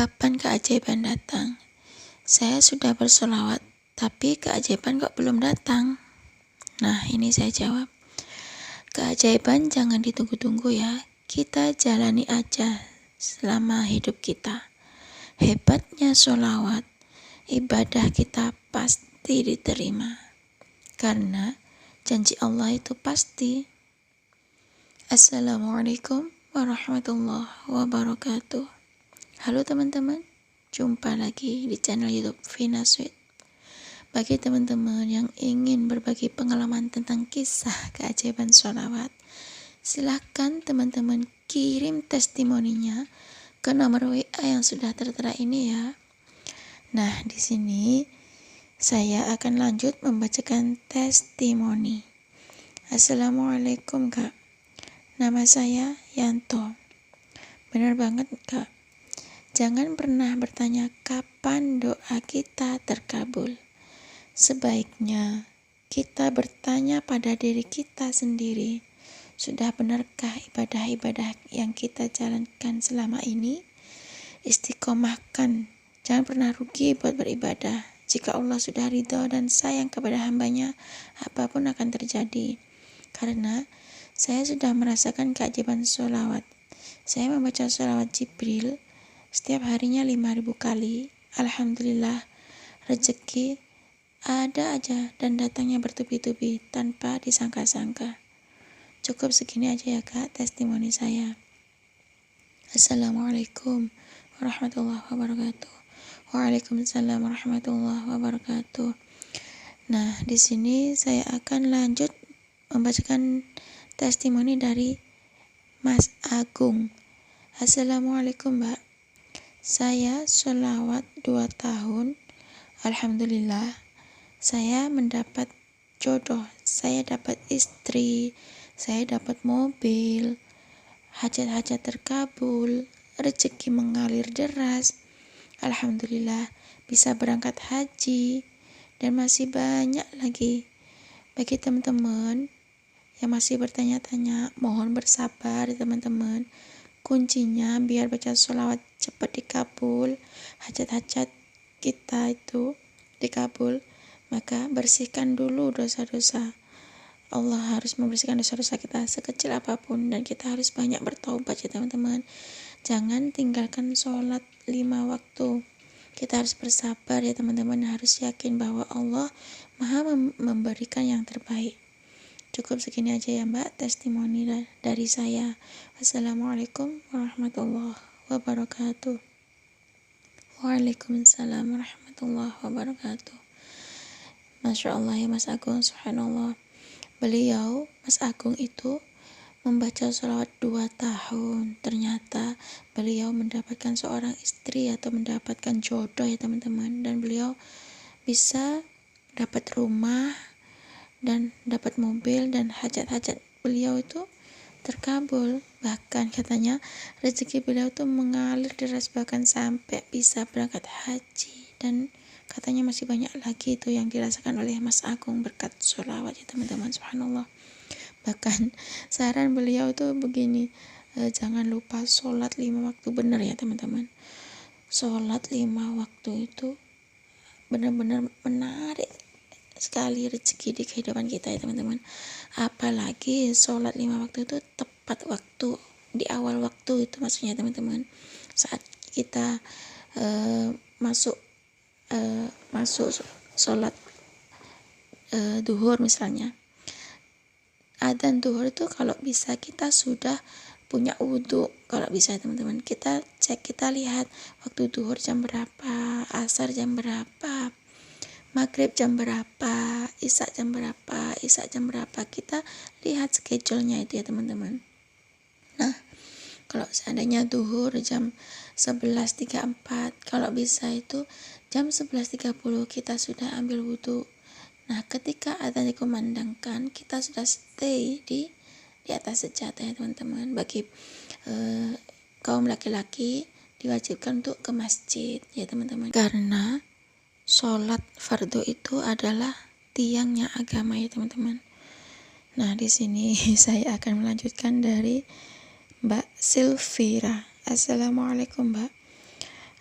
Kapan keajaiban datang? Saya sudah bersolawat, tapi keajaiban kok belum datang? Nah, ini saya jawab. Keajaiban jangan ditunggu-tunggu ya. Kita jalani aja selama hidup kita. Hebatnya solawat, ibadah kita pasti diterima. Karena janji Allah itu pasti. Assalamualaikum warahmatullahi wabarakatuh. Halo teman-teman, jumpa lagi di channel YouTube Vina Sweet. Bagi teman-teman yang ingin berbagi pengalaman tentang kisah keajaiban sholawat, silahkan teman-teman kirim testimoninya ke nomor WA yang sudah tertera ini ya. Nah, di sini saya akan lanjut membacakan testimoni. Assalamualaikum Kak, nama saya Yanto. Benar banget Kak. Jangan pernah bertanya kapan doa kita terkabul. Sebaiknya kita bertanya pada diri kita sendiri, sudah benarkah ibadah-ibadah yang kita jalankan selama ini? Istiqomahkan, jangan pernah rugi buat beribadah. Jika Allah sudah ridho dan sayang kepada hambanya, apapun akan terjadi. Karena saya sudah merasakan keajaiban sholawat. Saya membaca sholawat Jibril setiap harinya 5.000 kali. Alhamdulillah, rezeki ada aja dan datangnya bertubi-tubi tanpa disangka-sangka. Cukup segini aja ya Kak, testimoni saya. Assalamualaikum warahmatullahi wabarakatuh. Waalaikumsalam warahmatullahi wabarakatuh. Nah, di sini saya akan lanjut membacakan testimoni dari Mas Agung. Assalamualaikum Mbak. Saya sholawat 2 tahun. Alhamdulillah, saya mendapat jodoh, saya dapat istri, saya dapat mobil, hajat-hajat terkabul, rezeki mengalir deras. Alhamdulillah, bisa berangkat haji, dan masih banyak lagi. Bagi teman-teman yang masih bertanya-tanya, mohon bersabar teman-teman. Kuncinya biar baca sholawat cepat dikabul, hajat-hajat kita itu dikabul, maka bersihkan dulu dosa-dosa. Allah harus membersihkan dosa-dosa kita sekecil apapun, dan kita harus banyak bertaubat ya teman-teman. Jangan tinggalkan sholat 5 waktu. Kita harus bersabar ya teman-teman, harus yakin bahwa Allah Maha memberikan yang terbaik. Cukup segini aja ya Mbak, testimoni dari saya. Wassalamualaikum warahmatullahi wabarakatuh. Waalaikumsalam warahmatullahi wabarakatuh. Masya Allah ya Mas Agung, subhanallah. Beliau, Mas Agung itu membaca sholawat 2 tahun. Ternyata beliau mendapatkan seorang istri atau mendapatkan jodoh ya teman-teman. Dan beliau bisa dapat rumah dan dapat mobil, dan hajat-hajat beliau itu terkabul. Bahkan katanya rezeki beliau tuh mengalir deras, bahkan sampai bisa berangkat haji, dan katanya masih banyak lagi itu yang dirasakan oleh Mas Agung berkat sholawat ya teman-teman, subhanallah. Bahkan saran beliau itu begini, jangan lupa sholat 5 waktu. Benar ya teman-teman, sholat 5 waktu itu benar-benar menarik sekali rezeki di kehidupan kita ya teman-teman. Apalagi sholat 5 waktu itu tepat waktu, di awal waktu itu maksudnya teman-teman. Saat kita masuk sholat duhur misalnya, adzan duhur itu kalau bisa kita sudah punya wudhu. Kalau bisa teman-teman, kita cek, kita lihat waktu duhur jam berapa, asar jam berapa, maghrib jam berapa, isya jam berapa, kita lihat schedule-nya itu ya teman-teman. Nah, kalau seandainya duhur jam 11.34, kalau bisa itu jam 11.30 kita sudah ambil wudhu. Nah, ketika adzan dikumandangkan, kita sudah stay di atas sejadah ya teman-teman. Bagi kaum laki-laki diwajibkan untuk ke masjid ya teman-teman, karena sholat fardu itu adalah tiangnya agama ya teman-teman. Nah, di sini saya akan melanjutkan dari Mbak Silvira. Assalamualaikum Mbak.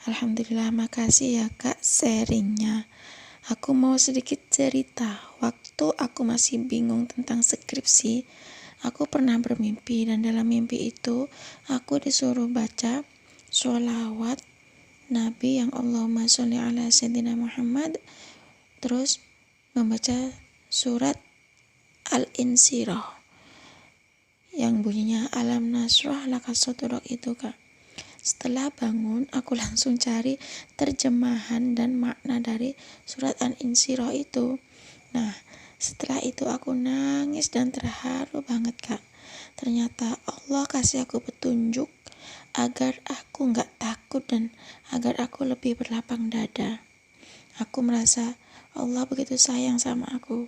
Alhamdulillah, makasih ya Kak sharingnya. Aku mau sedikit cerita. Waktu aku masih bingung tentang skripsi, aku pernah bermimpi, dan dalam mimpi itu aku disuruh baca sholawat Nabi yang Allahumma sholli ala Sayyidina Muhammad, terus membaca surat Al-Insyirah yang bunyinya alam nasrah laka sadrak itu Kak. Setelah bangun, aku langsung cari terjemahan dan makna dari surat Al-Insyirah itu. Nah, setelah itu aku nangis dan terharu banget Kak. Ternyata Allah kasih aku petunjuk agar aku gak takut dan agar aku lebih berlapang dada. Aku merasa Allah begitu sayang sama aku.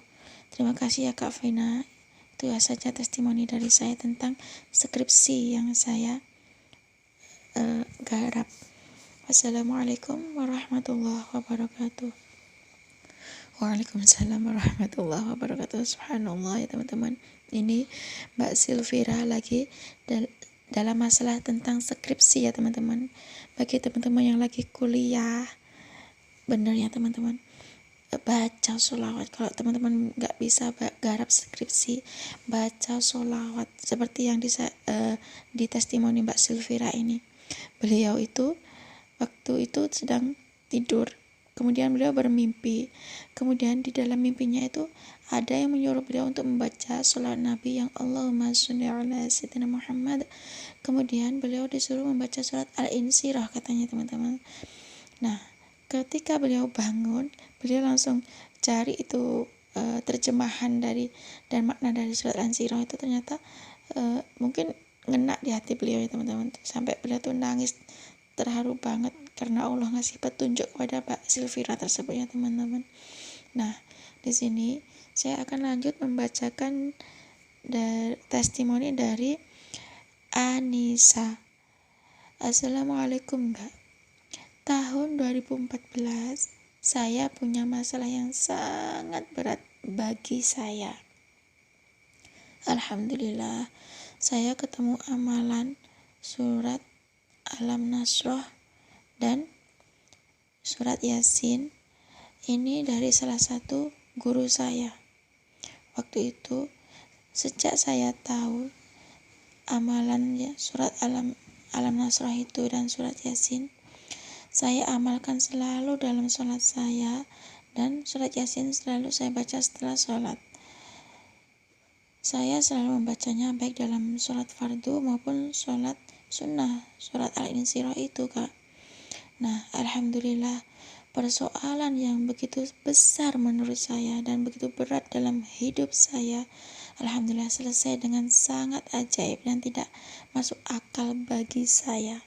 Terima kasih ya Kak Vina. Itu saja testimoni dari saya tentang skripsi yang saya garap. Wassalamualaikum warahmatullahi wabarakatuh. Waalaikumsalam warahmatullahi wabarakatuh. Subhanallah ya teman-teman. Ini Mbak Silvira lagi dalam masalah tentang skripsi ya teman-teman. Bagi teman-teman yang lagi kuliah, benar ya teman-teman, baca sholawat. Kalau teman-teman gak bisa garap skripsi, baca sholawat seperti yang di testimoni Mbak Silvira ini. Beliau itu waktu itu sedang tidur, kemudian beliau bermimpi. Kemudian di dalam mimpinya itu ada yang menyuruh beliau untuk membaca sholawat Nabi yang Allahumma sholli ala Sayyidina Muhammad. Kemudian beliau disuruh membaca surat Al-Insyirah katanya teman-teman. Nah, ketika beliau bangun, beliau langsung cari itu terjemahan dari dan makna dari surat Al-Insyirah itu. Ternyata mungkin ngena di hati beliau ya teman-teman, sampai beliau tuh nangis terharu banget karena Allah ngasih petunjuk kepada Mbak Silvira tersebut ya teman-teman. Nah, di sini saya akan lanjut membacakan testimoni dari Anissa. Assalamualaikum Mbak. Tahun 2014 saya punya masalah yang sangat berat bagi saya. Alhamdulillah, saya ketemu amalan surat Alam Nasrah dan surat Yasin ini dari salah satu guru saya. Waktu itu sejak saya tahu amalan surat Alam Nasrah itu dan surat Yasin, saya amalkan selalu dalam sholat saya, dan surat Yasin selalu saya baca setelah sholat. Saya selalu membacanya baik dalam sholat fardu maupun sholat sunnah, surat Al-Insyirah itu Kak. Nah, Alhamdulillah, persoalan yang begitu besar menurut saya dan begitu berat dalam hidup saya, Alhamdulillah selesai dengan sangat ajaib dan tidak masuk akal bagi saya.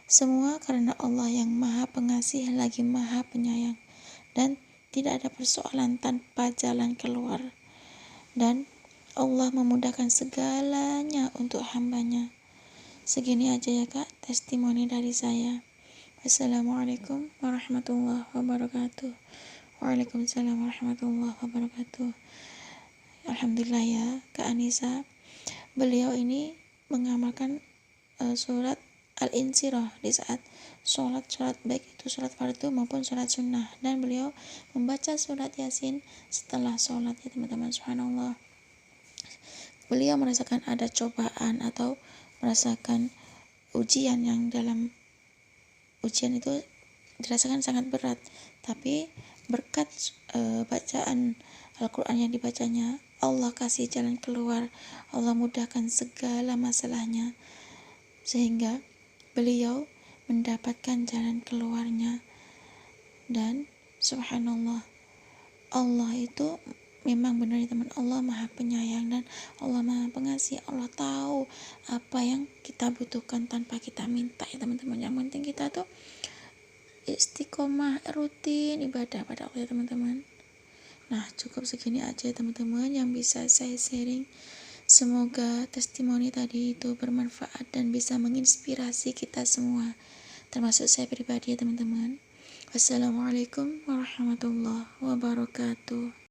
Semua karena Allah yang Maha Pengasih lagi Maha Penyayang, dan tidak ada persoalan tanpa jalan keluar, dan Allah memudahkan segalanya untuk hambanya. Segini aja ya Kak testimoni dari saya. Wassalamualaikum warahmatullahi wabarakatuh. Waalaikumsalam warahmatullahi wabarakatuh. Alhamdulillah ya Kak Anissa, beliau ini mengamalkan surat Al-Insyirah di saat sholat baik itu sholat fardu maupun sholat sunnah, dan beliau membaca surat Yasin setelah sholat ya teman-teman. Subhanallah, beliau merasakan ada cobaan atau merasakan ujian yang dalam ujian itu dirasakan sangat berat, tapi berkat bacaan Al-Quran yang dibacanya, Allah kasih jalan keluar, Allah mudahkan segala masalahnya, sehingga beliau mendapatkan jalan keluarnya. Dan subhanallah, Allah itu memang benar ya teman, Allah Maha Penyayang dan Allah Maha Pengasih. Allah tahu apa yang kita butuhkan tanpa kita minta ya teman-teman. Yang penting kita tuh istiqomah rutin ibadah pada Allah ya teman-teman. Nah, cukup segini aja ya teman-teman yang bisa saya sharing. Semoga testimoni tadi itu bermanfaat dan bisa menginspirasi kita semua, termasuk saya pribadi ya teman-teman. Wassalamualaikum warahmatullahi wabarakatuh.